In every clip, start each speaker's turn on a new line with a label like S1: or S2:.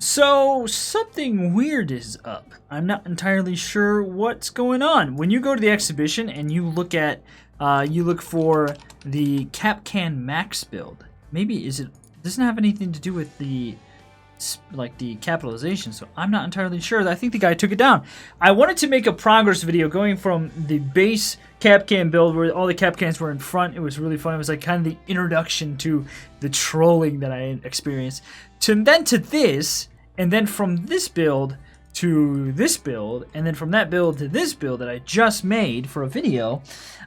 S1: So something weird is up. I'm not entirely sure what's going on. When you go to the exhibition and you look at, you look for the Capcan Max build. Maybe doesn't have anything to do with the capitalization, so I'm not entirely sure. I think the guy took it down. I wanted to make a progress video going from the base Capcan build where all the Capcans were in front. It was really fun. It was like kind of the introduction to the trolling that I experienced. To this, and then from this build to this build, and then from that build to this build that I just made for a video,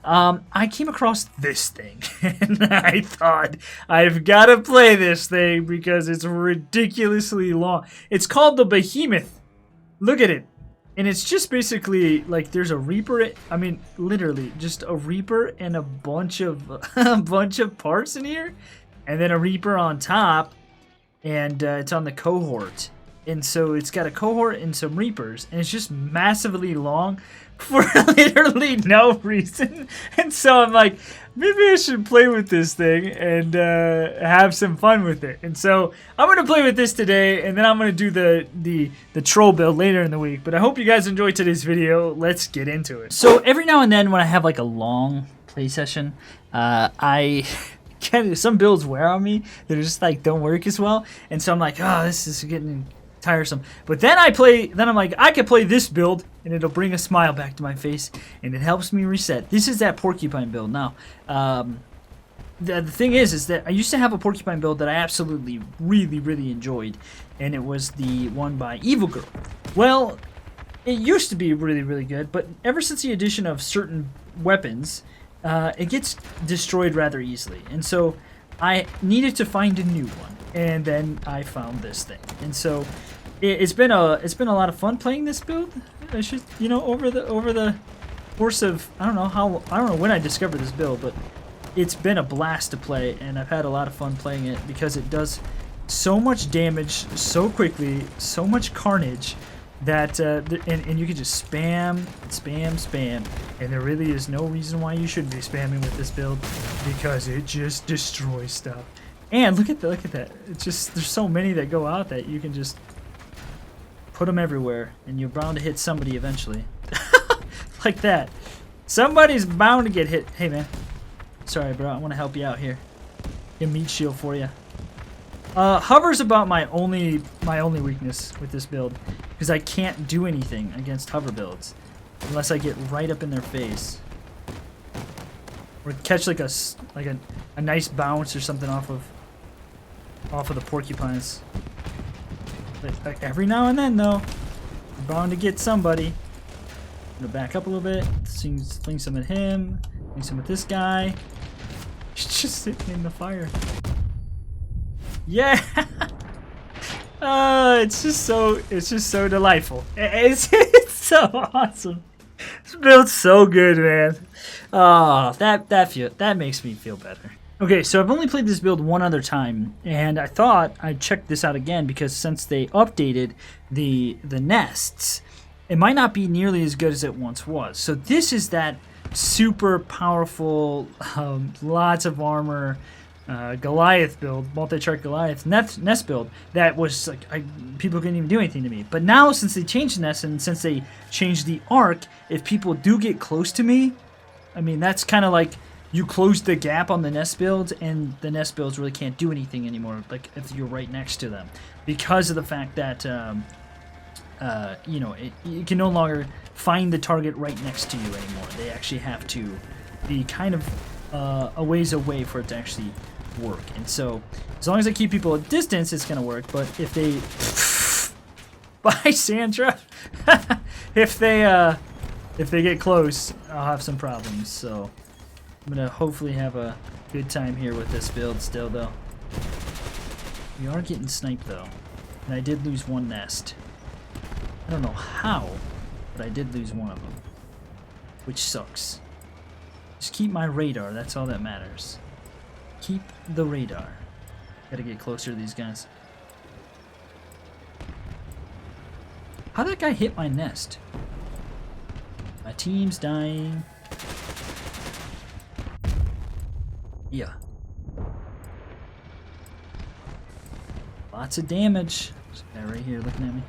S1: I came across this thing, and I thought, I've got to play this thing because it's ridiculously long. It's called the Behemoth. Look at it. And it's just basically, like, there's a Reaper, I mean, literally, just a Reaper and a bunch of, parts in here, and then a Reaper on top, and it's on the cohort. And so it's got a cohort and some Reapers, and it's just massively long for literally no reason. And so I'm like, maybe I should play with this thing and have some fun with it. And so I'm going to play with this today, and then I'm going to do the troll build later in the week. But I hope you guys enjoyed today's video. Let's get into it. So every now and then when I have like a long play session, some builds wear on me. They're just like don't work as well. And so I'm like, oh, this is getting tiresome. But then I'm like, I can play this build and it'll bring a smile back to my face and it helps me reset. This is that porcupine build. Now, the thing is that I used to have a porcupine build that I absolutely really enjoyed, and it was the one by Evil Girl. Well, it used to be really good, but ever since the addition of certain weapons, it gets destroyed rather easily. And so I needed to find a new one, and then I found this thing. And so it's been a lot of fun playing this build. I should, over the course of I don't know when I discovered this build, but it's been a blast to play, and I've had a lot of fun playing it because it does so much damage so quickly, so much carnage that and you can just spam, and there really is no reason why you shouldn't be spamming with this build because it just destroys stuff. And look at that. It's just there's so many that go out that you can just put them everywhere, and you're bound to hit somebody eventually. Like that. Somebody's bound to get hit. Hey man, sorry bro, I want to help you out here. Get a meat shield for you. Hover's about my only weakness with this build, because I can't do anything against hover builds unless I get right up in their face or catch like a nice bounce or something off of the porcupines. But like every now and then though, you're bound to get somebody. I'm gonna back up a little bit, fling some at him, fling some at this guy. He's just sitting in the fire. Yeah. It's just so delightful. It's so awesome. This build's so good, man. Oh, that makes me feel better. Okay, so I've only played this build one other time, and I thought I'd check this out again because since they updated the nests, it might not be nearly as good as it once was. So this is that super powerful, lots of armor, Goliath build, multi-chart Goliath nest build that was like people couldn't even do anything to me. But now since they changed the nest and since they changed the arc, if people do get close to me, I mean that's kind of like you close the gap on the nest builds, and the nest builds really can't do anything anymore. Like if you're right next to them, because of the fact that you can no longer find the target right next to you anymore. They actually have to be kind of a ways away for it to actually work. And so as long as I keep people at distance, it's gonna work. But if they bye Sandra if they get close, I'll have some problems. So I'm gonna hopefully have a good time here with this build still though. We are getting sniped though, and I did lose one nest. I don't know how, but I did lose one of them, which sucks. Just keep my radar, that's all that matters. Keep the radar. Gotta get closer to these guys. How'd that guy hit my nest? My team's dying. Yeah. Lots of damage. There's a guy right here looking at me.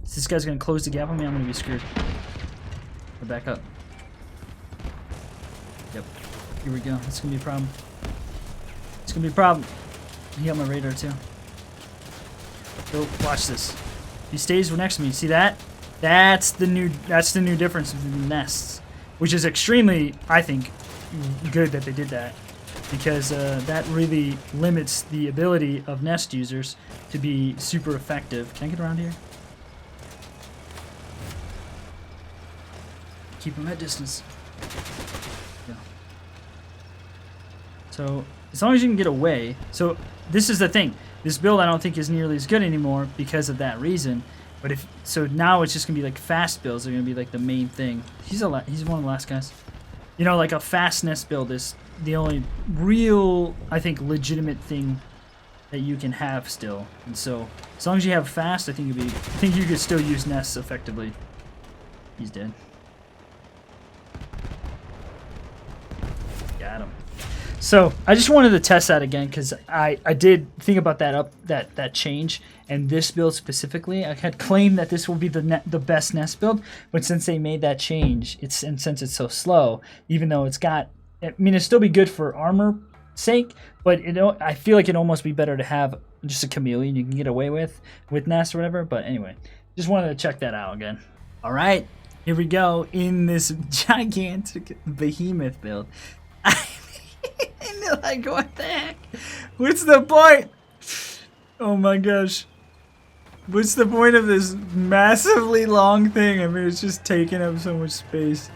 S1: Is this guy's gonna close the gap on me? I'm gonna be screwed. Go back up. Yep. Here we go. That's gonna be a problem. It's gonna be a problem. He got my radar too. Go, watch this. He stays next to me. See that? That's the new difference between the nests, which is extremely, I think, good that they did that, because that really limits the ability of nest users to be super effective. Can I get around here? Keep them at distance. Yeah. So as long as you can get away. So this is the thing. This build I don't think is nearly as good anymore because of that reason. But so now it's just gonna be like fast builds are gonna be like the main thing. He's one of the last guys. You know, like a fast nest build is the only real, I think, legitimate thing that you can have still. And so as long as you have fast, I think you could still use nests effectively. He's dead. Got him. So I just wanted to test that again because I did think about that change, and this build specifically. I had claimed that this will be the best nest build, but since they made that change, and since it's so slow, even though it's still be good for armor sake, but I feel like it'd almost be better to have just a chameleon you can get away with nest or whatever. But anyway, just wanted to check that out again. All right, here we go in this gigantic behemoth build. And like, what the heck? What's the point? Oh my gosh. What's the point of this massively long thing? I mean, it's just taking up so much space.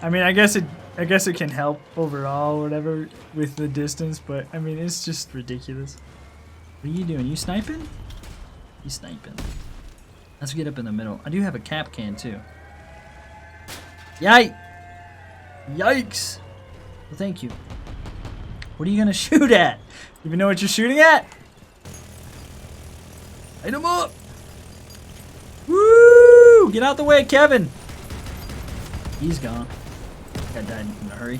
S1: I mean, I guess it can help overall or whatever with the distance, but I mean, it's just ridiculous. What are you doing? You sniping? You sniping. Let's get up in the middle. I do have a cap can too. Yikes! Yikes! Well, thank you. What are you gonna shoot at? You even know what you're shooting at? Light him up! Woo! Get out the way, Kevin! He's gone. That died in a hurry.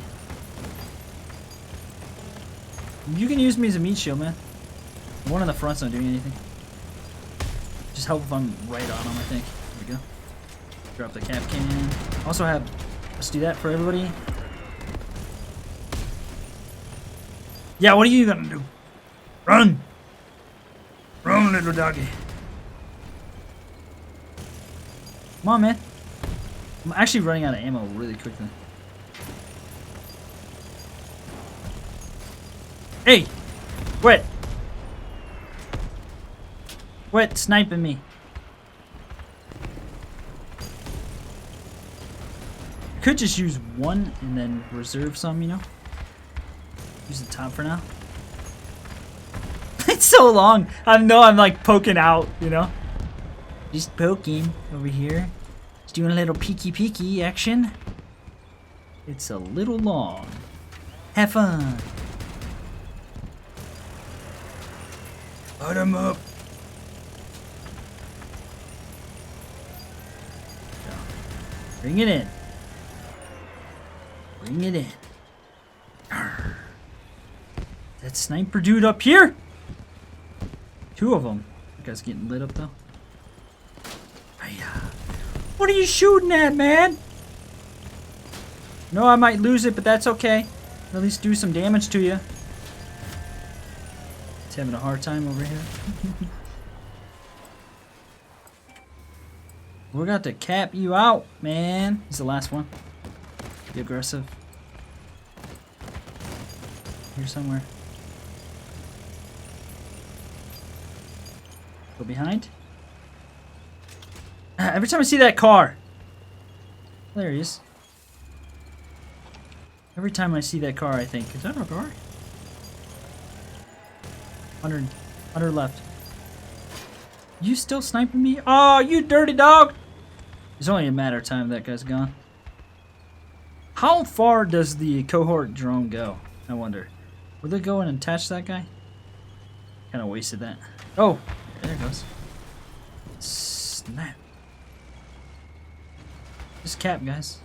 S1: You can use me as a meat shield, man. The one on the front's not doing anything. Just help if I'm right on him, I think. There we go. Drop the cap can. Also have... Let's do that for everybody. Yeah, what are you gonna do? Run! Run, little doggy. Come on, man. I'm actually running out of ammo really quickly. Hey! Quit! Quit sniping me. I could just use one and then reserve some, you know? Use the top for now. It's so long. I know I'm like poking out, you know? Just poking over here. Just doing a little peeky action. It's a little long. Have fun. Put him up. Bring it in. Bring it in. Arr. That sniper dude up here? Two of them. That guy's getting lit up though. What are you shooting at, man? No, I might lose it, but that's okay. At least do some damage to you. It's having a hard time over here. We're got to cap you out, man. He's the last one. Be aggressive. Here somewhere. Go behind. Every time I see that car. There he is. Every time I see that car, I think, is that our car? 100 left. You still sniping me? Oh, you dirty dog! It's only a matter of time that guy's gone. How far does the cohort drone go? I wonder. Will they go in and attach that guy? Kind of wasted that. Oh, there it goes. Snap. Just cap, guys.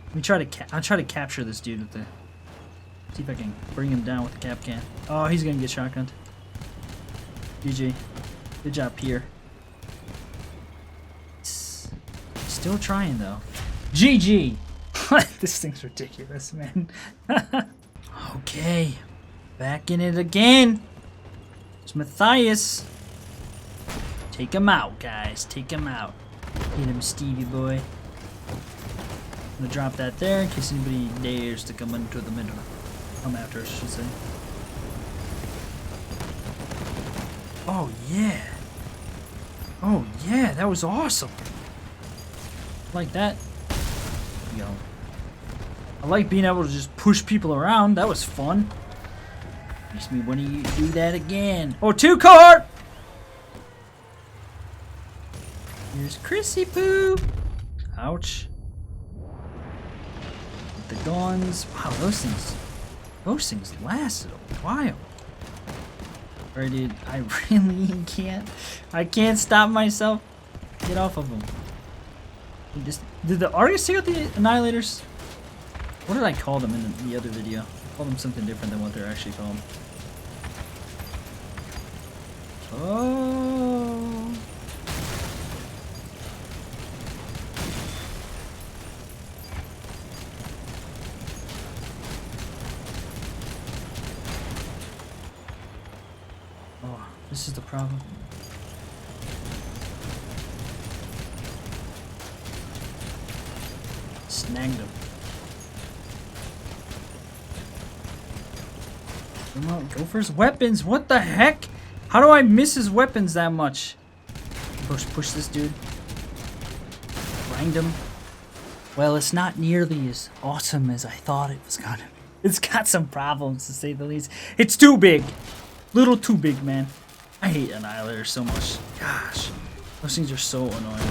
S1: Let me try to I'll try to capture this dude with the... See if I can bring him down with the cap can. Oh, he's gonna get shotgunned. GG. Good job, Pierre. Still trying, though. GG! This thing's ridiculous, man. Okay. Back in it again. It's Matthias. Take him out, guys. Take him out. Hit him, Stevie boy. I'm gonna drop that there in case anybody dares to come into the middle. Come after us, I should say. Oh, yeah. Oh, yeah. That was awesome. Like that. There we go. I like being able to just push people around. That was fun. Makes me want to do that again. Oh, 2 cohort! Here's Chrissy Poo. Ouch. With the guns. Wow, those things lasted a while. Alright, dude. I really can't. I can't stop myself. Get off of them. Did the artist take out the annihilators? What did I call them in the other video? I called them something different than what they're actually called. Oh. Oh, this is the problem. Snagged him. Come on, go for his weapons. What the heck? How do I miss his weapons that much? Push this dude. Grind him. Well, it's not nearly as awesome as I thought it was gonna be. It's got some problems, to say the least. It's too big. Little too big, man. I hate Annihilators so much. Gosh. Those things are so annoying.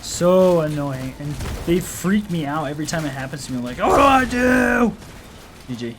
S1: So annoying. And they freak me out every time it happens to me. I'm like, what do I do? GG.